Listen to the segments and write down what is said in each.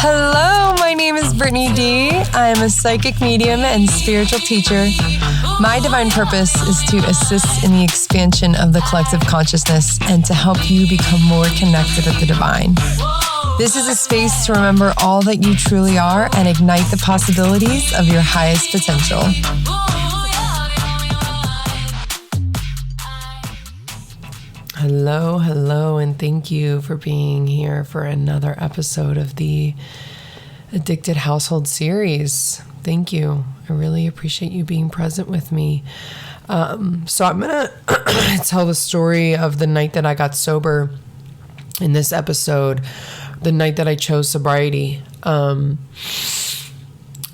Hello, my name is Brittany Deigh. I am a psychic medium and spiritual teacher. My divine purpose is to assist in the expansion of the collective consciousness and to help you become more connected with the divine. This is a space to remember all that you truly are and ignite the possibilities of your highest potential. Hello, and thank you for being here for another episode of the Addicted Household series. Thank you. I really appreciate you being present with me. So I'm going to tell the story of the night that I got sober in this episode, the night that I chose sobriety.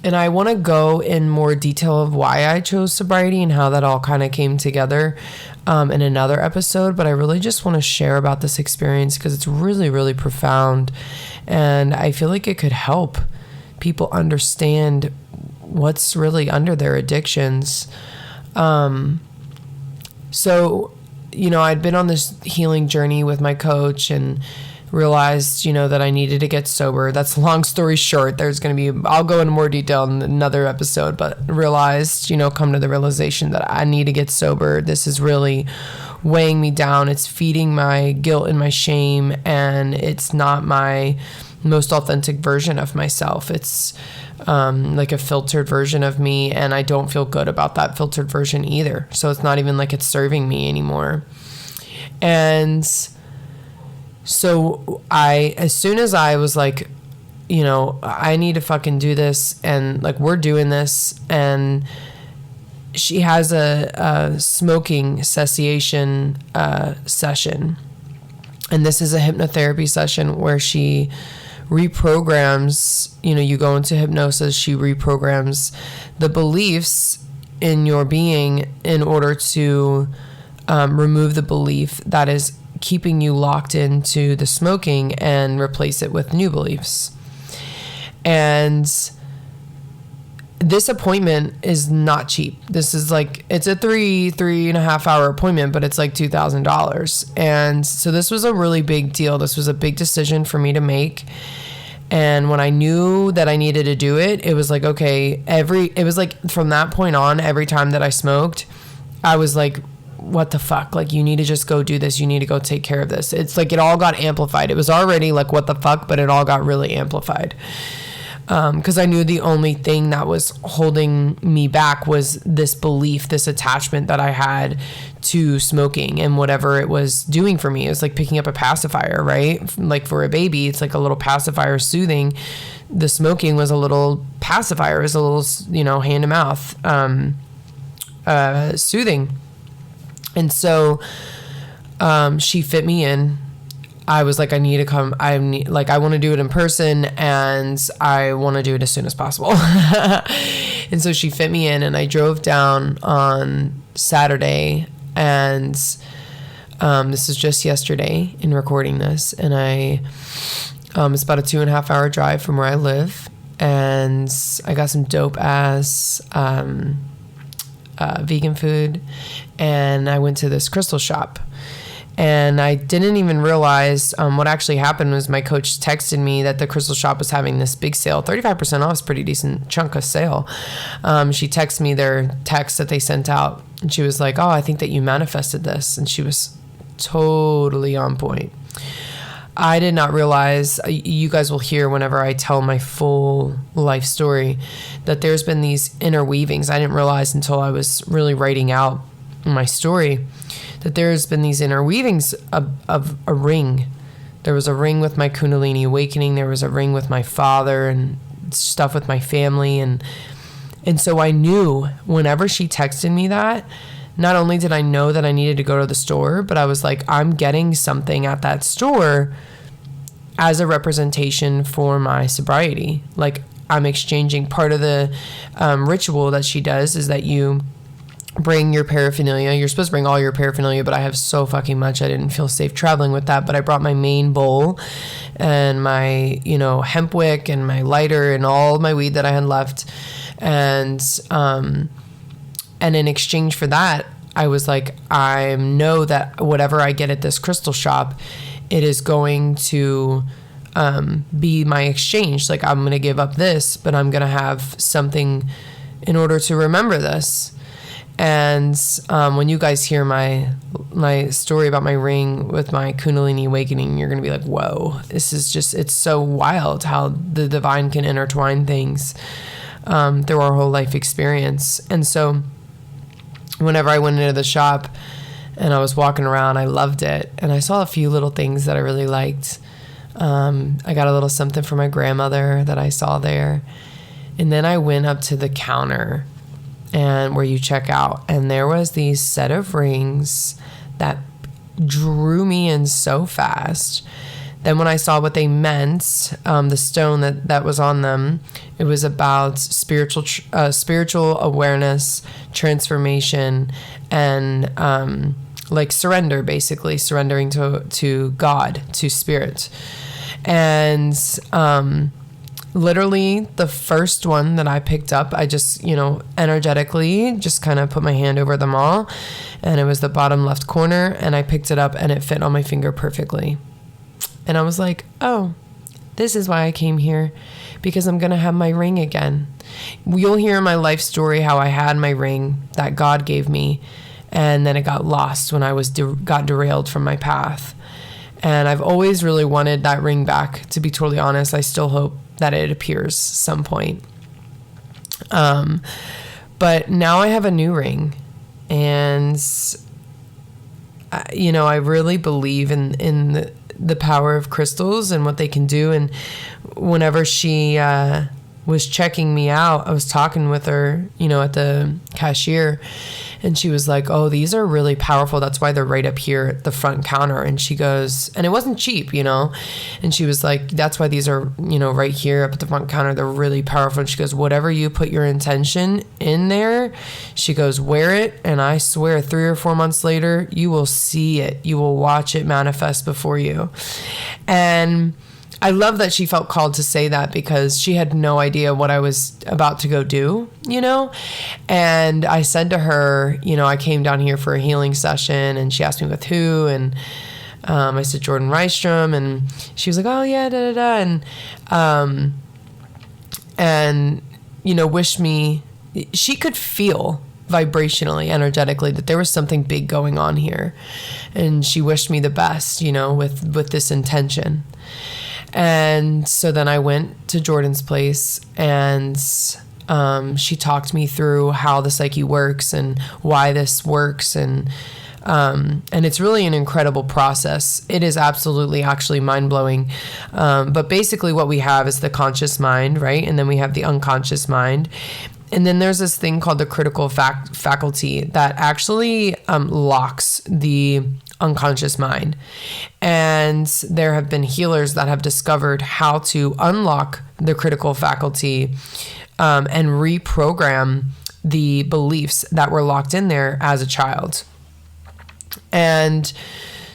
And I want to go in more detail of why I chose sobriety and how that all kind of came together in another episode. But I really just want to share about this experience because it's really, really profound. And I feel like it could help people understand what's really under their addictions. So, I'd been on this healing journey with my coach and realized, that I needed to get sober. That's a long story short. I'll go into more detail in another episode, but realized, come to the realization that I need to get sober. This is really weighing me down. It's feeding my guilt and my shame, and it's not my most authentic version of myself. It's like a filtered version of me, and I don't feel good about that filtered version either. So it's not even like it's serving me anymore. And so as soon as I was like, I need to fucking do this, and like we're doing this, and she has a smoking cessation session, and this is a hypnotherapy session where she reprograms, you go into hypnosis, she reprograms the beliefs in your being in order to remove the belief that is keeping you locked into the smoking and replace it with new beliefs. And this appointment is not cheap. This is like, it's a 3.5 hour appointment, but it's like $2,000. And so this was a really big deal. This was a big decision for me to make. And when I knew that I needed to do it, it was like, okay, it was like from that point on, every time that I smoked, I was like, what the fuck? Like, you need to just go do this. You need to go take care of this. It's like it all got amplified. It was already like, what the fuck? But it all got really amplified. Because I knew the only thing that was holding me back was this belief, this attachment that I had to smoking and whatever it was doing for me. It was like picking up a pacifier, right? Like for a baby, it's like a little pacifier soothing. The smoking was a little pacifier. It was a little, hand to mouth soothing. And so she fit me in. I was like, I need to come. I want to do it in person, and I want to do it as soon as possible. And so she fit me in, and I drove down on Saturday, and this is just yesterday in recording this, and it's about a 2.5 hour drive from where I live, and I got some dope ass vegan food, and I went to this crystal shop. And I didn't even realize what actually happened was my coach texted me that the crystal shop was having this big sale, 35% off is a pretty decent chunk of sale. She texted me their text that they sent out, and she was like, oh, I think that you manifested this. And she was totally on point. I did not realize, you guys will hear whenever I tell my full life story, that there's been these interweavings. I didn't realize until I was really writing out my story that there's been these interweavings of a ring. There was a ring with my Kundalini awakening. There was a ring with my father and stuff with my family. And so I knew whenever she texted me that, not only did I know that I needed to go to the store, but I was like, I'm getting something at that store as a representation for my sobriety. Like, I'm exchanging part of the ritual that she does is that you bring your paraphernalia. You're supposed to bring all your paraphernalia, but I have so fucking much I didn't feel safe traveling with that. But I brought my main bowl and my, hemp wick and my lighter and all my weed that I had left. And in exchange for that, I was like, I know that whatever I get at this crystal shop, it is going to be my exchange. Like, I'm going to give up this, but I'm going to have something in order to remember this. And when you guys hear my story about my ring with my Kundalini awakening, you're going to be like, whoa, this is just, it's so wild how the divine can intertwine things through our whole life experience. And so whenever I went into the shop and I was walking around, I loved it. And I saw a few little things that I really liked. I got a little something for my grandmother that I saw there. And then I went up to the counter and where you check out, and there was these set of rings that drew me in so fast. Then when I saw what they meant, the stone that was on them, it was about spiritual awareness, transformation, and like surrender, basically surrendering to God, to spirit. And literally the first one that I picked up, I just, energetically just kind of put my hand over them all, and it was the bottom left corner, and I picked it up and it fit on my finger perfectly. And I was like, oh, this is why I came here, because I'm going to have my ring again. You'll hear in my life story how I had my ring that God gave me, and then it got lost when I got derailed from my path. And I've always really wanted that ring back, to be totally honest. I still hope that it appears some point. But now I have a new ring, and I really believe in the power of crystals and what they can do. And whenever she was checking me out, I was talking with her, at the cashier, and she was like, oh, these are really powerful. That's why they're right up here at the front counter. And she goes, and it wasn't cheap, and she was like, that's why these are, right here up at the front counter. They're really powerful. And she goes, whatever you put your intention in there, she goes, wear it. And I swear 3 or 4 months later, you will see it. You will watch it manifest before you. And I love that she felt called to say that, because she had no idea what I was about to go do, And I said to her, I came down here for a healing session, and she asked me with who, and I said Jourdan Rystrom, and she was like, oh yeah, da da da, and wished me. She could feel vibrationally, energetically, that there was something big going on here, and she wished me the best, with this intention. And so then I went to Jourdan's place, and she talked me through how the psyche works and why this works, and it's really an incredible process. It is absolutely actually mind-blowing. But basically what we have is the conscious mind, right? And then we have the unconscious mind. And then there's this thing called the critical faculty that actually locks the unconscious mind. And there have been healers that have discovered how to unlock the critical faculty and reprogram the beliefs that were locked in there as a child. And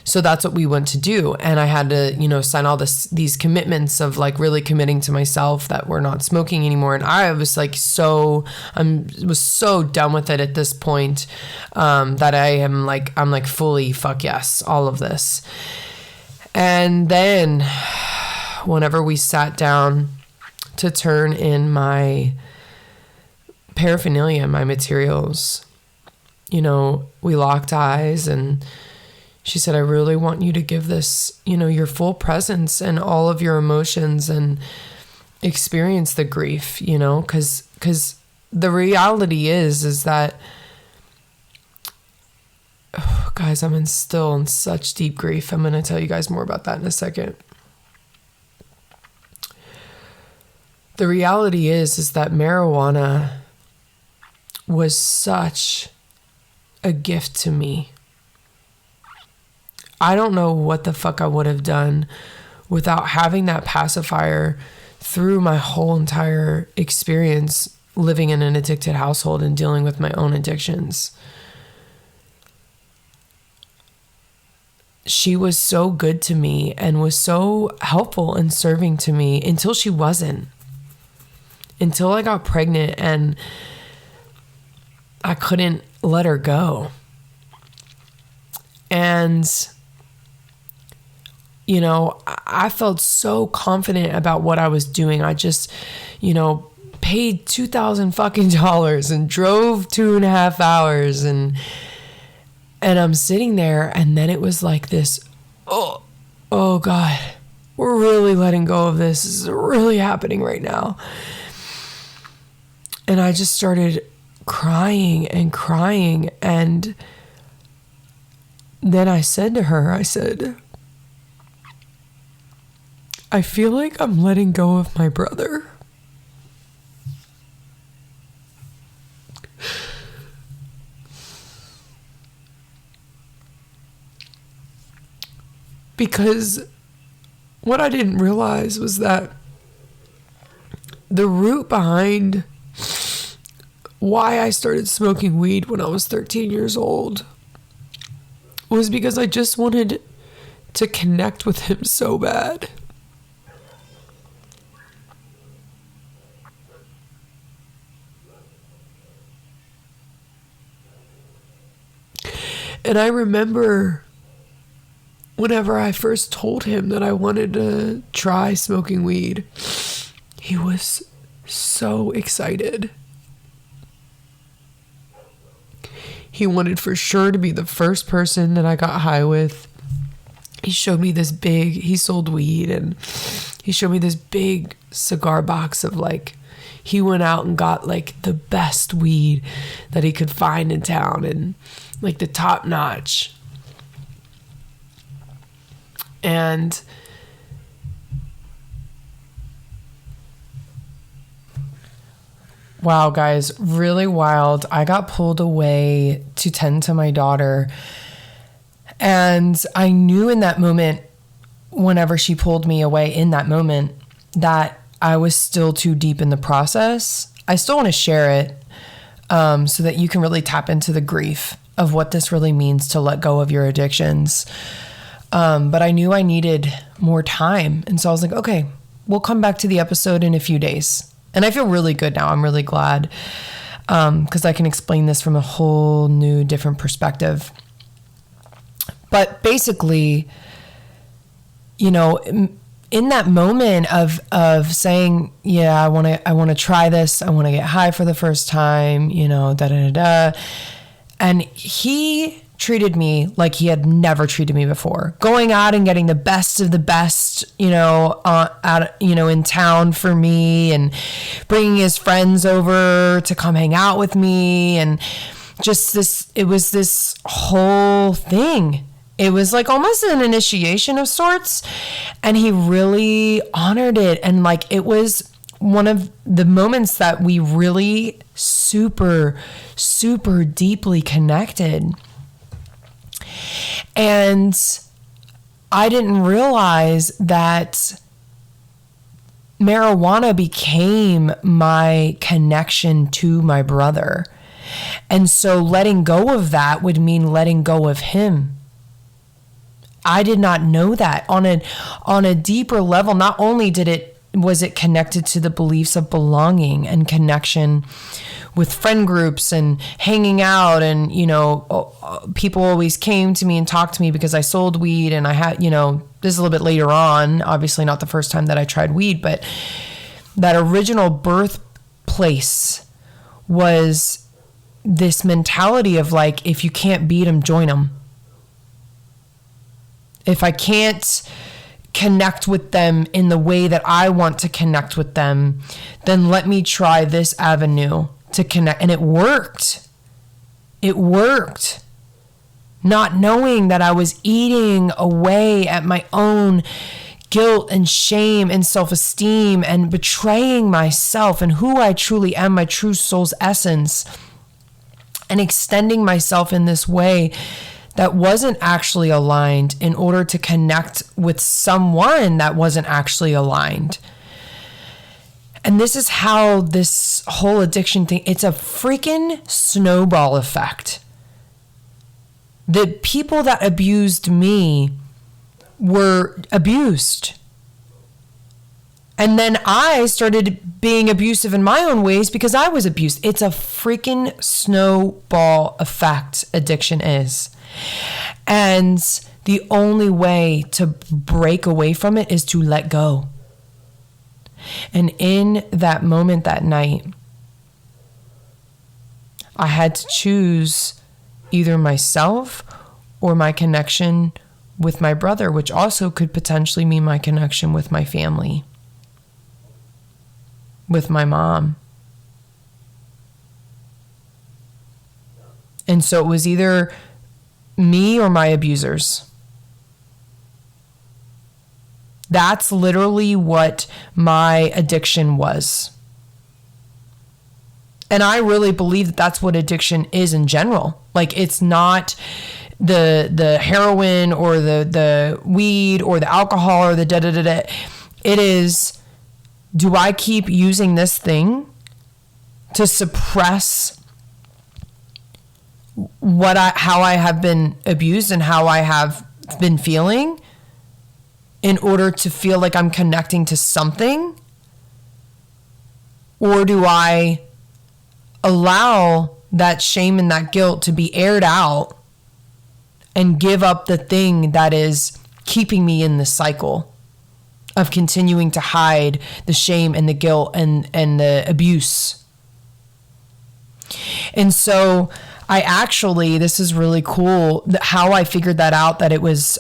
so that's what we went to do. And I had to, sign all these commitments of like really committing to myself that we're not smoking anymore. And I was like, was so done with it at this point, that I'm like fully fuck yes, all of this. And then whenever we sat down to turn in my paraphernalia, my materials, we locked eyes, and she said, I really want you to give this, your full presence and all of your emotions and experience the grief, because the reality is that, guys, I'm still in such deep grief. I'm going to tell you guys more about that in a second. The reality is that marijuana was such a gift to me. I don't know what the fuck I would have done without having that pacifier through my whole entire experience living in an addicted household and dealing with my own addictions. She was so good to me and was so helpful and serving to me until she wasn't. Until I got pregnant and I couldn't let her go. And I felt so confident about what I was doing. I just, paid $2,000 fucking dollars and drove 2.5 hours and I'm sitting there, and then it was like this, oh God, we're really letting go of this. This is really happening right now. And I just started crying and crying. And then I said to her, I feel like I'm letting go of my brother. Because what I didn't realize was that the root behind why I started smoking weed when I was 13 years old was because I just wanted to connect with him so bad. And I remember whenever I first told him that I wanted to try smoking weed, he was so excited. He wanted for sure to be the first person that I got high with. He showed me this he sold weed, and he showed me this big cigar box of he went out and got the best weed that he could find in town, and the top notch. And wow, guys, really wild. I got pulled away to tend to my daughter. And I knew in that moment, whenever she pulled me away in that moment, that I was still too deep in the process. I still want to share it so that you can really tap into the grief of what this really means to let go of your addictions. But I knew I needed more time. And so I was like, okay, we'll come back to the episode in a few days. And I feel really good now. I'm really glad because I can explain this from a whole new, different perspective. But basically, in that moment of saying, yeah, I want to try this. I want to get high for the first time, And he treated me like he had never treated me before, going out and getting the best of the best, in town for me, and bringing his friends over to come hang out with me. And just it was this whole thing. It was almost an initiation of sorts. And he really honored it. And it was one of the moments that we really super, super deeply connected. And I didn't realize that marijuana became my connection to my brother. And so letting go of that would mean letting go of him. I did not know that on a deeper level. Not only was it connected to the beliefs of belonging and connection with friend groups and hanging out, and people always came to me and talked to me because I sold weed, and I had this is a little bit later on, obviously not the first time that I tried weed, but that original birthplace was this mentality of if you can't beat them, join them. If I can't connect with them in the way that I want to connect with them, then let me try this avenue to connect. And it worked. It worked. Not knowing that I was eating away at my own guilt and shame and self-esteem, and betraying myself and who I truly am, my true soul's essence, and extending myself in this way that wasn't actually aligned in order to connect with someone that wasn't actually aligned. And this is how this whole addiction thing, it's a freaking snowball effect. The people that abused me were abused. And then I started being abusive in my own ways because I was abused. It's a freaking snowball effect, addiction is. And And the only way to break away from it is to let go. And in that moment that night, I had to choose either myself or my connection with my brother, which also could potentially mean my connection with my family, with my mom. And so it was either me or my abusers. That's literally what my addiction was. And I really believe that that's what addiction is in general. Like, it's not the heroin or the weed or the alcohol or the da-da-da-da. It is, do I keep using this thing to suppress how I have been abused and how I have been feeling in order to feel like I'm connecting to something? Or do I allow that shame and that guilt to be aired out and give up the thing that is keeping me in this cycle of continuing to hide the shame and the guilt and the abuse? And so I actually, this is really cool, how I figured that out, that it was,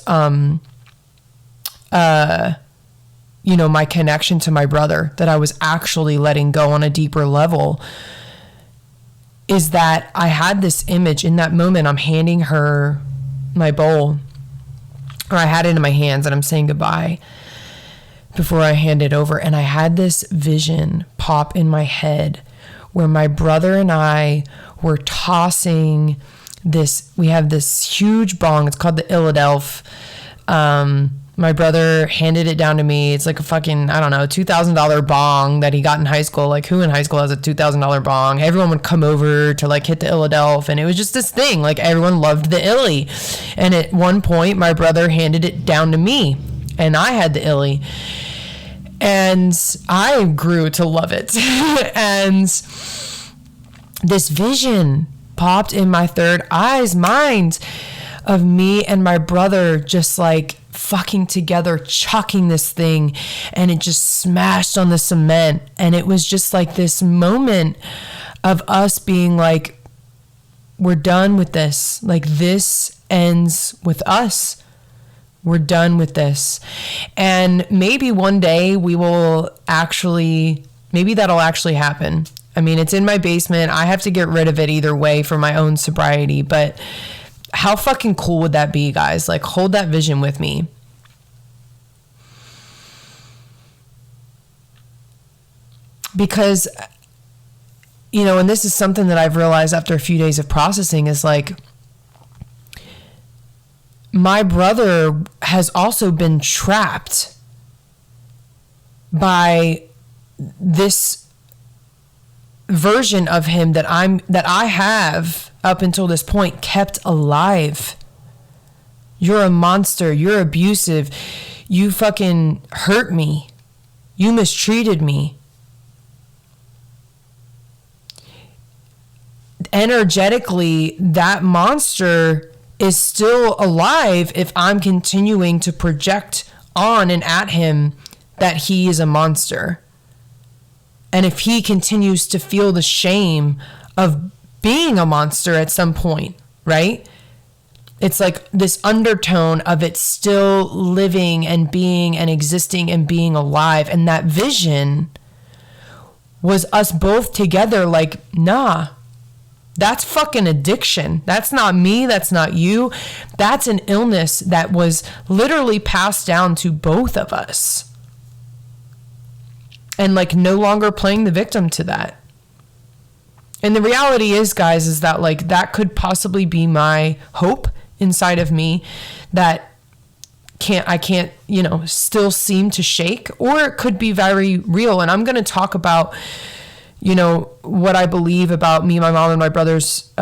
my connection to my brother, that I was actually letting go on a deeper level, is that I had this image in that moment. I'm handing her my bowl, or I had it in my hands and I'm saying goodbye before I hand it over. And I had this vision pop in my head where my brother and I were tossing this, we have this huge bong. It's called the Illadelph. My brother handed it down to me. It's like a fucking, I don't know, $2,000 bong that he got in high school. Like, who in high school has a $2,000 bong? Everyone would come over to like hit the Illadelph, and it was just this thing. Like, everyone loved the Illy. And at one point, my brother handed it down to me, and I had the Illy. And I grew to love it. And this vision popped in my third eye's mind of me and my brother just like fucking together, chucking this thing, and it just smashed on the cement. And it was just like this moment of us being like, we're done with this. Like, this ends with us. We're done with this. And maybe one day we will actually, maybe that'll actually happen. I mean, it's in my basement. I have to get rid of it either way for my own sobriety. But how fucking cool would that be, guys? Like, hold that vision with me. Because, and this is something that I've realized after a few days of processing, is like, my brother has also been trapped by this version of him that I have up until this point kept alive. You're a monster. You're abusive. You fucking hurt me. You mistreated me. Energetically, that monster is still alive if I'm continuing to project on and at him that he is a monster. And if he continues to feel the shame of being a monster at some point, right? It's like this undertone of it still living and being and existing and being alive. And that vision was us both together like, nah, that's fucking addiction. That's not me. That's not you. That's an illness that was literally passed down to both of us. And like, no longer playing the victim to that. And the reality is, guys, is that like, that could possibly be my hope inside of me that I can't, still seem to shake, or it could be very real. And I'm going to talk about, what I believe about me, my mom, and my brother's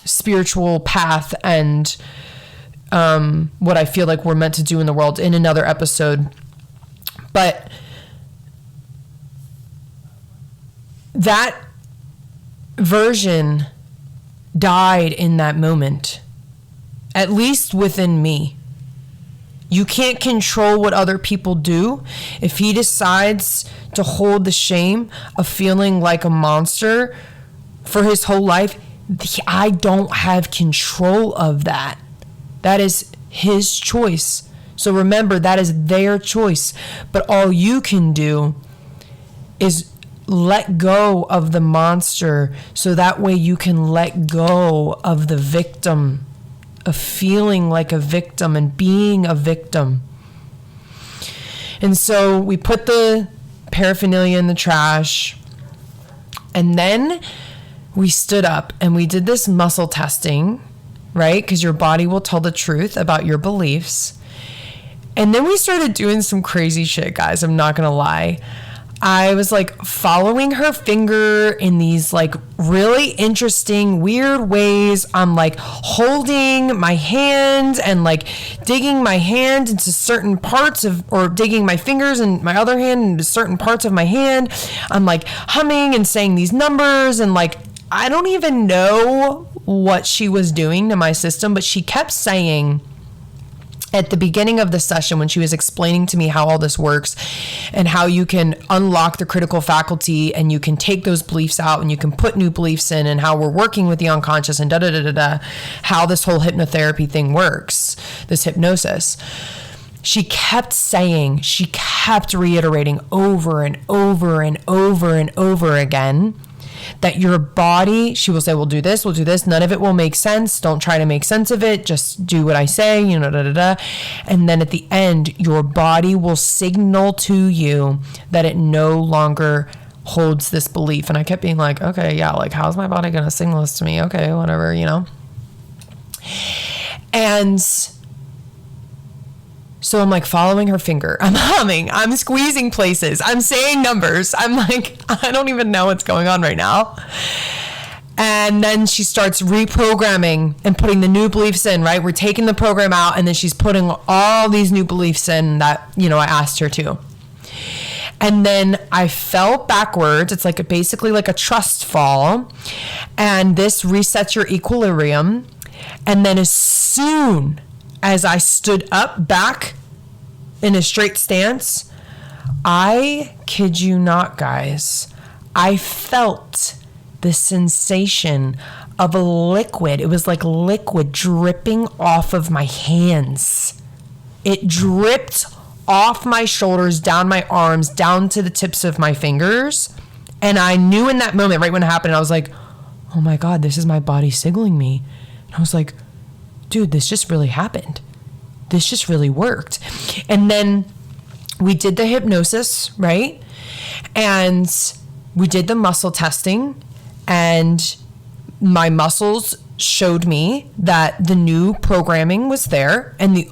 spiritual path, and what I feel like we're meant to do in the world in another episode. But that version died in that moment. at least within me. You can't control what other people do. If he decides to hold the shame of feeling like a monster for his whole life, I don't have control of that. That is his choice. So remember, that is their choice. But all you can do is let go of the monster, so that way you can let go of the victim, of feeling like a victim and being a victim. And so we put the paraphernalia in the trash, and then we stood up and we did this muscle testing, right? Because your body will tell the truth about your beliefs. And then we started doing some crazy shit, guys. I'm not gonna lie. I was like following her finger in these like really interesting, weird ways. I'm like holding my hand and like digging my hand into certain parts of, or digging my fingers and my other hand into certain parts of my hand. I'm like humming and saying these numbers, and like, I don't even know what she was doing to my system, but she kept saying, at the beginning of the session, when she was explaining to me how all this works and how you can unlock the critical faculty and you can take those beliefs out and you can put new beliefs in, and how we're working with the unconscious and how this whole hypnotherapy thing works, this hypnosis. She kept saying, she kept reiterating over and over and over and over again that your body, she will say, we'll do this, none of it will make sense, don't try to make sense of it, just do what I say, and then at the end, your body will signal to you that it no longer holds this belief. And I kept being like, okay, yeah, like, how's my body gonna signal this to me? Okay, whatever, and so I'm like following her finger. I'm humming. I'm squeezing places. I'm saying numbers. I'm like, I don't even know what's going on right now. And then she starts reprogramming and putting the new beliefs in, right? We're taking the program out, and then she's putting all these new beliefs in that, I asked her to. And then I fell backwards. It's like basically like a trust fall. And this resets your equilibrium. And then as soon as I stood up back in a straight stance, I kid you not, guys, I felt the sensation of a liquid. It was like liquid dripping off of my hands. It dripped off my shoulders, down my arms, down to the tips of my fingers. And I knew in that moment, right when it happened, I was like, oh my God, this is my body signaling me. And I was like, dude, this just really happened. This just really worked. And then we did the hypnosis, right? And we did the muscle testing, and my muscles showed me that the new programming was there and the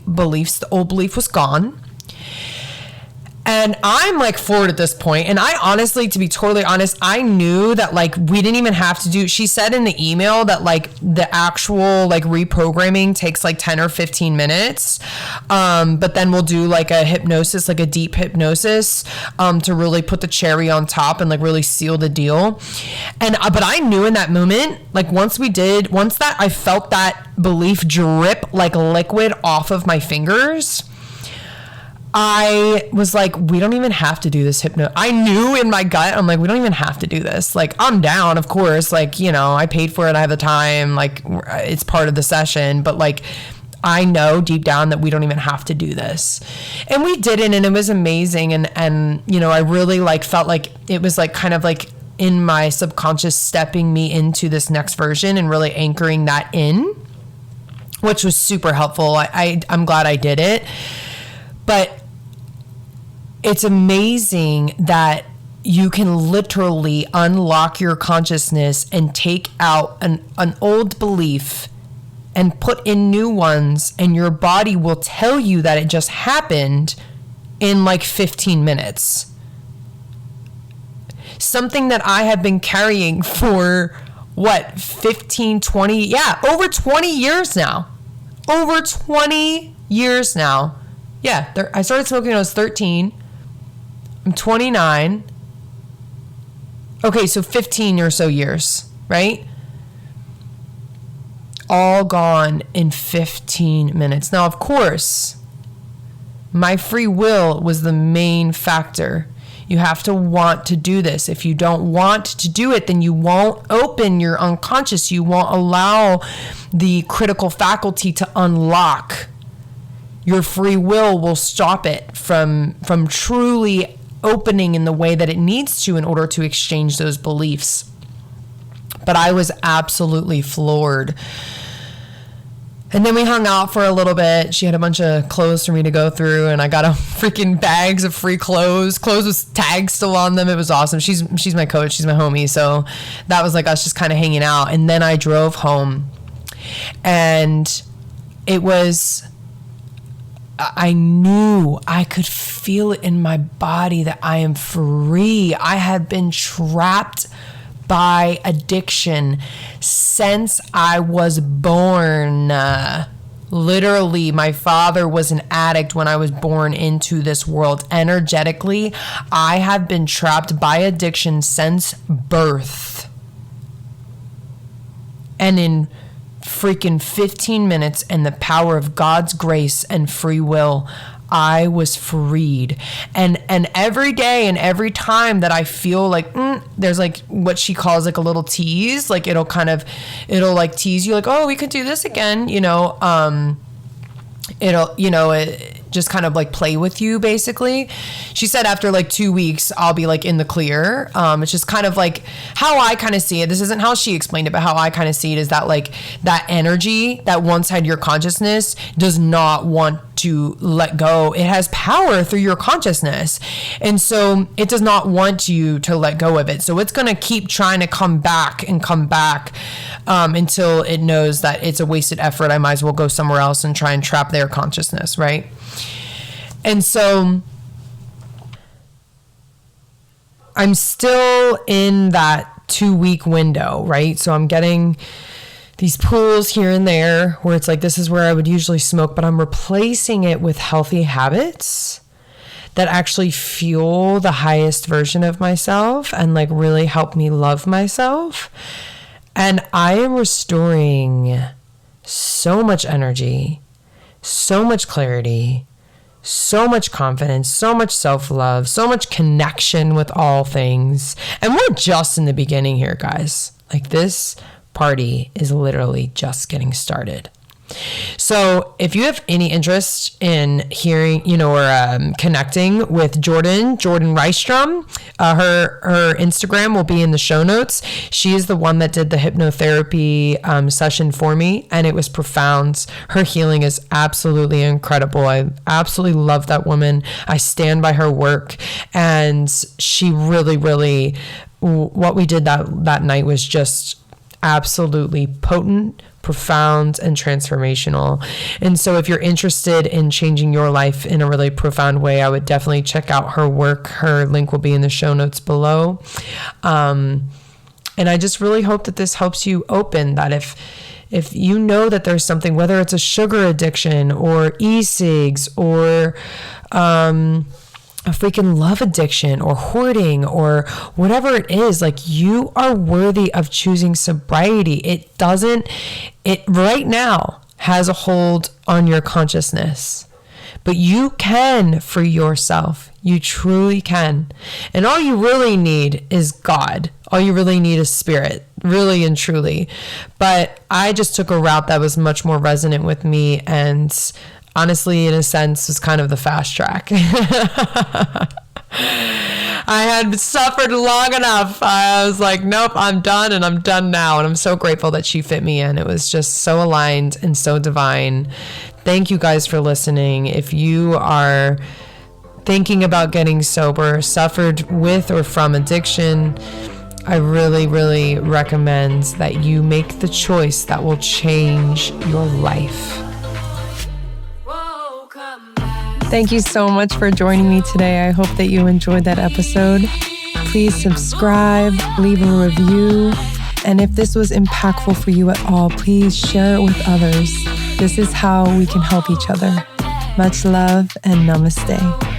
old belief was gone. And I'm like floored at this point. And I honestly, to be totally honest, I knew that like we didn't even have to do, she said in the email that like the actual like reprogramming takes like 10 or 15 minutes. But then we'll do like a hypnosis, like a deep hypnosis, to really put the cherry on top and like really seal the deal. And, but I knew in that moment, like once that I felt that belief drip like liquid off of my fingers, I was like, we don't even have to do this hypno. I knew in my gut, I'm like, we don't even have to do this. Like, I'm down, of course. Like, I paid for it. I have the time. Like, it's part of the session. But like, I know deep down that we don't even have to do this. And we didn't, and it was amazing. And I really like felt like it was like kind of like in my subconscious stepping me into this next version and really anchoring that in, which was super helpful. I'm glad I did it. But it's amazing that you can literally unlock your consciousness and take out an old belief and put in new ones, and your body will tell you that it just happened in like 15 minutes. Something that I have been carrying for 15, 20, over 20 years now. Over 20 years now. Yeah, I started smoking when I was 13. I'm 29. Okay, so 15 or so years, right? all gone in 15 minutes. Now, of course, my free will was the main factor. You have to want to do this. If you don't want to do it, then you won't open your unconscious. You won't allow the critical faculty to unlock. Your free will stop it from truly opening in the way that it needs to in order to exchange those beliefs. But I was absolutely floored. And then we hung out for a little bit. She had a bunch of clothes for me to go through, and I got a freaking bags of free clothes with tags still on them. It was awesome. She's my coach. She's my homie. So that was like us just kind of hanging out. And then I drove home, and it was, I knew, I could feel it in my body that I am free. I have been trapped by addiction since I was born. Literally, my father was an addict when I was born into this world. Energetically, I have been trapped by addiction since birth. And in freaking 15 minutes and the power of God's grace and free will, I was freed. And every day and every time that I feel like there's like what she calls like a little tease, like it'll like tease you like, oh, we could do this again, it just kind of like play with you, basically. She said after like 2 weeks, I'll be like in the clear. It's just kind of like how I kind of see it. This isn't how she explained it, but how I kind of see it is that like that energy that once had your consciousness does not want to let go. It has power through your consciousness. And so it does not want you to let go of it. So it's going to keep trying to come back until it knows that it's a wasted effort. I might as well go somewhere else and try and trap their consciousness, right? And so I'm still in that 2-week window, right? So I'm getting these pulls here and there where it's like, this is where I would usually smoke, but I'm replacing it with healthy habits that actually fuel the highest version of myself and like really help me love myself. And I am restoring so much energy, so much clarity, so much confidence, so much self-love, so much connection with all things. And we're just in the beginning here, guys. Like, this party is literally just getting started. So if you have any interest in hearing, or connecting with Jourdan Rystrom, her Instagram will be in the show notes. She is the one that did the hypnotherapy session for me, and it was profound. Her healing is absolutely incredible. I absolutely love that woman. I stand by her work, and she really, really, what we did that night was just absolutely potent, profound, and transformational. And so if you're interested in changing your life in a really profound way, I would definitely check out her work. Her link will be in the show notes below. And I just really hope that this helps you open that if you know that there's something, whether it's a sugar addiction or e-cigs or a freaking love addiction or hoarding or whatever it is, like, you are worthy of choosing sobriety. It right now has a hold on your consciousness, but you can free yourself. You truly can. And all you really need is God. All you really need is spirit, really and truly. But I just took a route that was much more resonant with me, and honestly, in a sense, was kind of the fast track. I had suffered long enough. I was like, nope, I'm done, and I'm done now. And I'm so grateful that she fit me in. It was just so aligned and so divine. Thank you guys for listening. If you are thinking about getting sober, suffered with or from addiction, I really, really recommend that you make the choice that will change your life. Thank you so much for joining me today. I hope that you enjoyed that episode. Please subscribe, leave a review, and if this was impactful for you at all, please share it with others. This is how we can help each other. Much love and namaste.